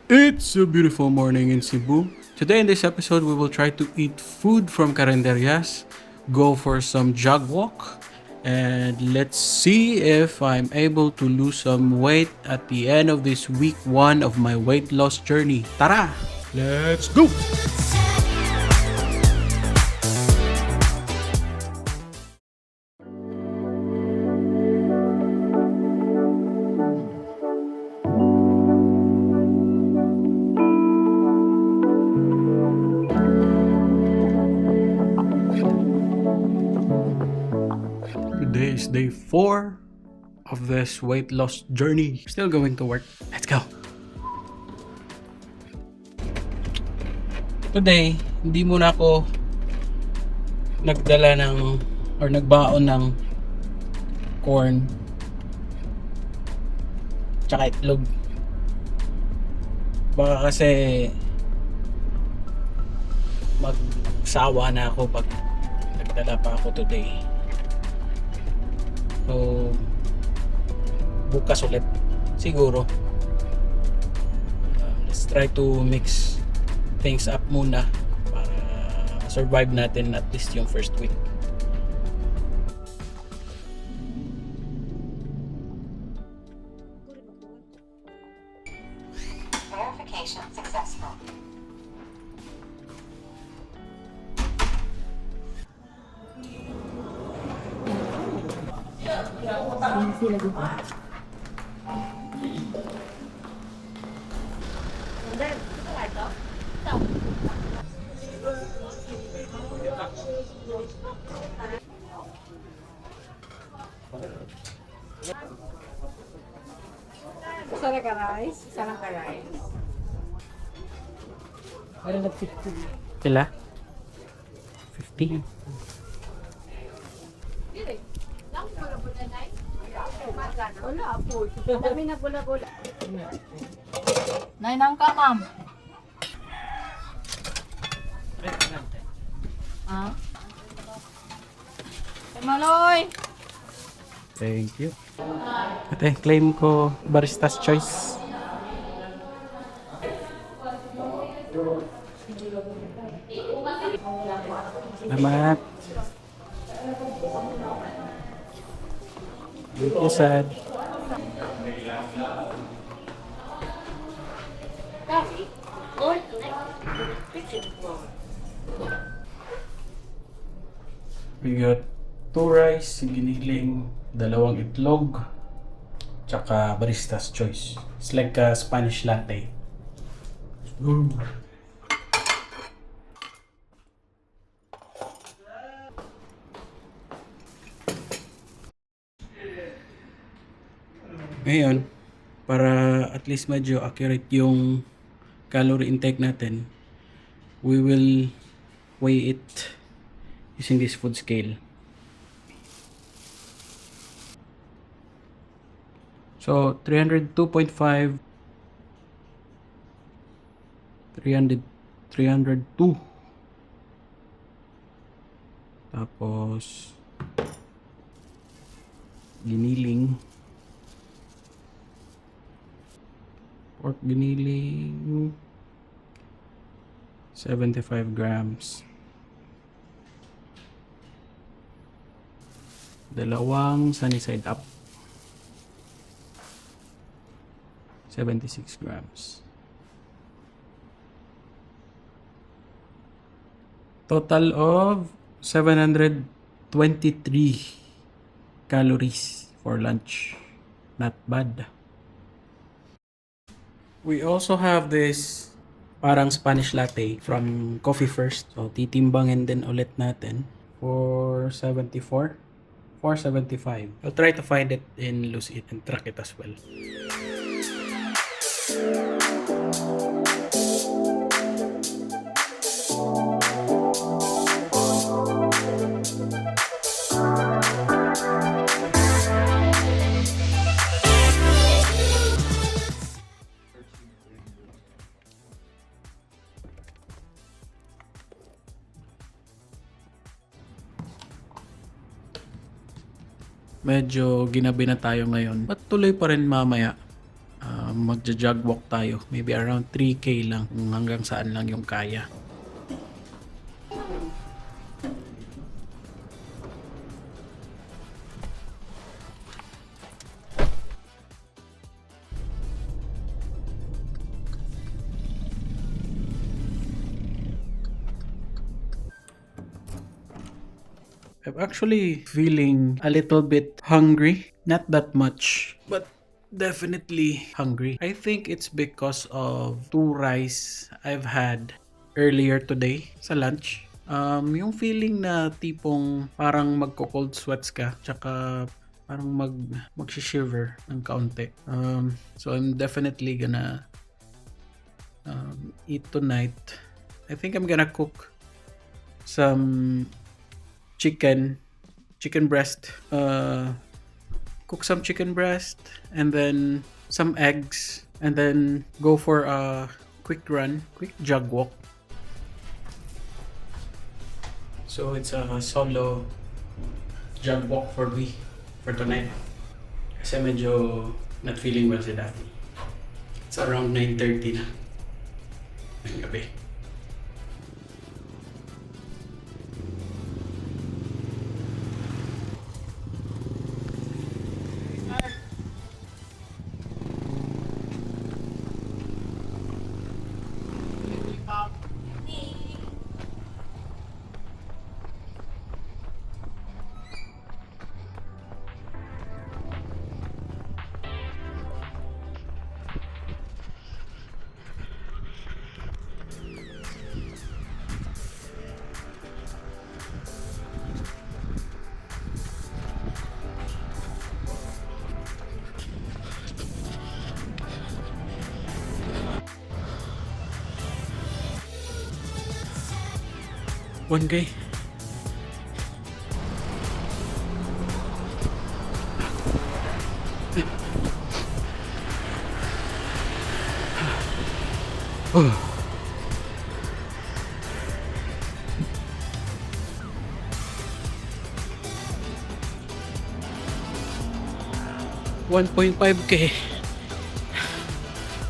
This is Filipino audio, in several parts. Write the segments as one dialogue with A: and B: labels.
A: It's a beautiful morning in Cebu. Today in this episode, we will try to eat food from Carinderias, go for some jog walk, and let's see if I'm able to lose some weight at the end of this week 1 of my weight loss journey. Tara! Let's go! Today is day 4 of this weight loss journey. Still going to work. Let's go! Today, hindi muna ako nagdala ng or nagbaon ng corn tsaka itlog. Baka kasi magsawa na ako pag nagdala pa ako today. So, bukas ulit siguro. Let's try to mix things up muna para survive natin at least yung first week.
B: Verification successful.
C: Isa lang ka-rice? Isa lang ka-rice. Ano na 50?
A: Sila? 50.
C: Wala po. Dami na gula-gula. Nainang ka, ma'am. Ha? Maloy!
A: Thank you. Ate, claim ko Barista's Choice. Salamat. Thank you, Sad. We got 2 rice, giniling, 2 itlog, tsaka Barista's Choice. It's like a Spanish latte. Ngayon, para at least medyo accurate yung calorie intake natin, we will weigh it using this food scale. So 302.5, 302. Tapos giniling, pork giniling 75 grams. 2 sunny side up 76 grams. Total of 723 calories for lunch. Not bad. We also have this parang Spanish latte from Coffee First. So titimbangin din ulit natin for 74. 475. I'll try to find it in Lose It and track it as well. Medyo ginabi na tayo ngayon. But tuloy pa rin mamaya. magja-jog walk tayo. Maybe around 3K lang, kung hanggang saan lang yung kaya. I'm actually feeling a little bit hungry. Not that much, but definitely hungry. I think it's because of 2 rice I've had earlier today sa lunch. Yung feeling na tipong parang magko-cold sweats ka, tsaka parang mag-shiver ng kaunti. So I'm definitely gonna eat tonight. I think I'm gonna cook some chicken breast, cook some chicken breast and then some eggs, and then go for a quick jog walk. So it's a solo jog walk for me for tonight kasi medyo not feeling well si Daddy. It's around 9:30 na ng gabi. One guy. Oh. $1.5K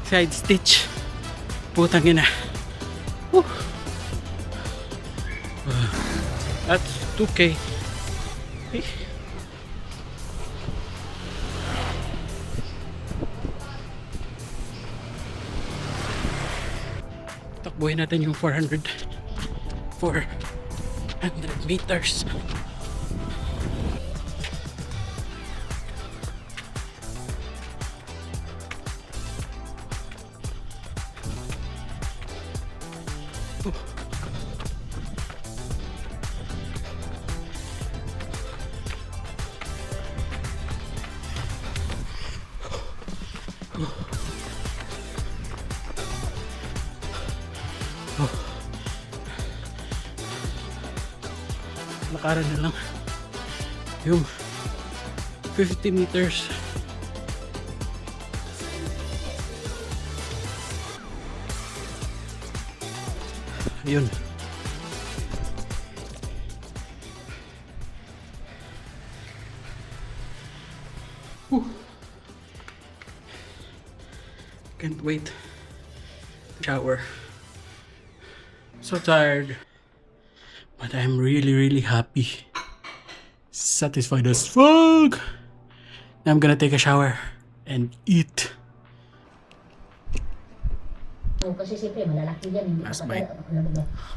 A: side stitch. Putang ina. That's 2K. Takbuhin natin yung 400 meters. Lakaran na lang yung 50 meters. Ayun. Can't wait. Shower. So tired. But I'm really happy. Satisfied as fuck. Now I'm gonna take a shower and eat.
D: Kasi siyempre malalaki yan, hindi
A: Last
D: pa
A: bite.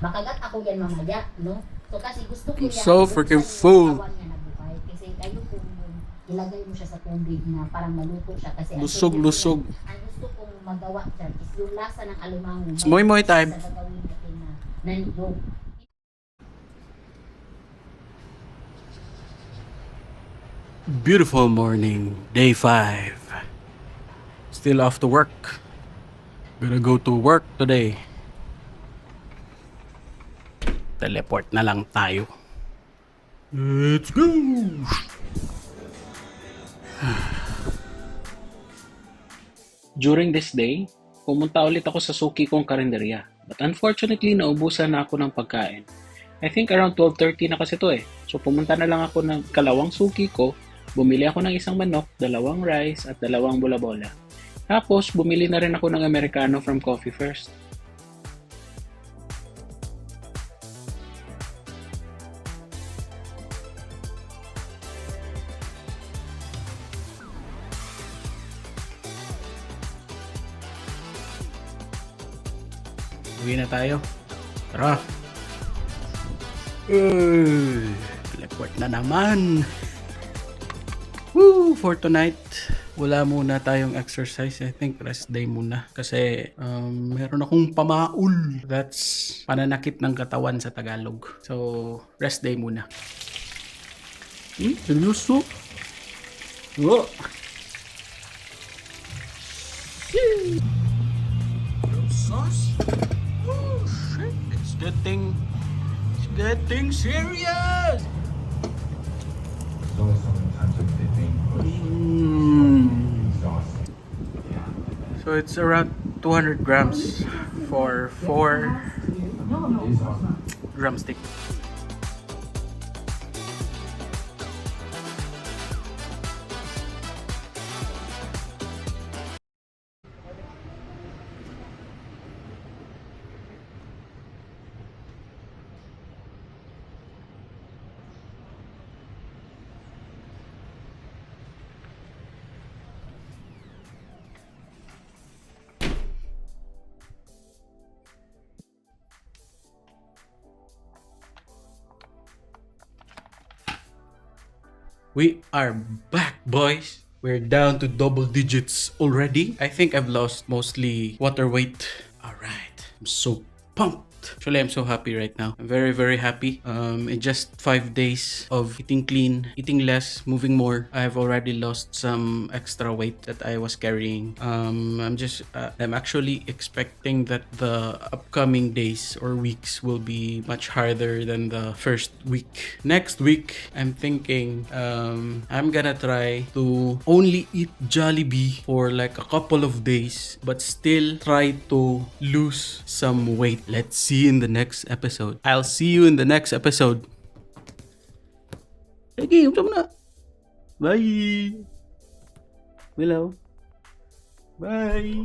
D: makagat ako yan mamaya, no? So kasi gusto ko
A: I'm
D: yan.
A: so
D: gusto
A: freaking
D: ko yung
A: full.
D: katawan niya na buhay. Kasi kayo kung ilagay mo siya sa tubig na parang maluto siya. Kasi ang
A: Lusog.
D: ang gusto kong magawa dyan is yung lasa ng alumango.
A: It's moy time.
D: Sa gagawin natin na nandog.
A: Beautiful morning, day 5. Still off to work. Gonna go to work today. Teleport na lang tayo. Let's go! During this day, pumunta ulit ako sa suki kong karinderya. But unfortunately, naubusan na ako ng pagkain. I think around 12:30 na kasi to eh. So pumunta na lang ako ng kalawang suki ko. Bumili ako ng isang manok, 2 rice at 2 bola-bola. Tapos, bumili na rin ako ng Americano from Coffee First. Uwi na tayo. Tara! Teleport na naman! Woo! For tonight, wala muna tayong exercise. I think rest day muna. Kasi meron akong pamaul. That's pananakit ng katawan sa Tagalog. So, rest day muna. Seryoso? Oh! Sauce? Oh, shit. It's getting serious! So it's around 200 grams for 4 drumstick. We are back, boys. We're down to double digits already. I think I've lost mostly water weight. Alright, I'm so pumped. Actually, I'm so happy right now. I'm very, very happy. In just 5 days of eating clean, eating less, moving more, I've already lost some extra weight that I was carrying. I'm actually expecting that the upcoming days or weeks will be much harder than the first week. Next week, I'm thinking I'm gonna try to only eat Jollibee for like a couple of days, but still try to lose some weight. Let's see in the next episode. I'll see you in the next episode. Sige, na. Bye. Willow. Bye.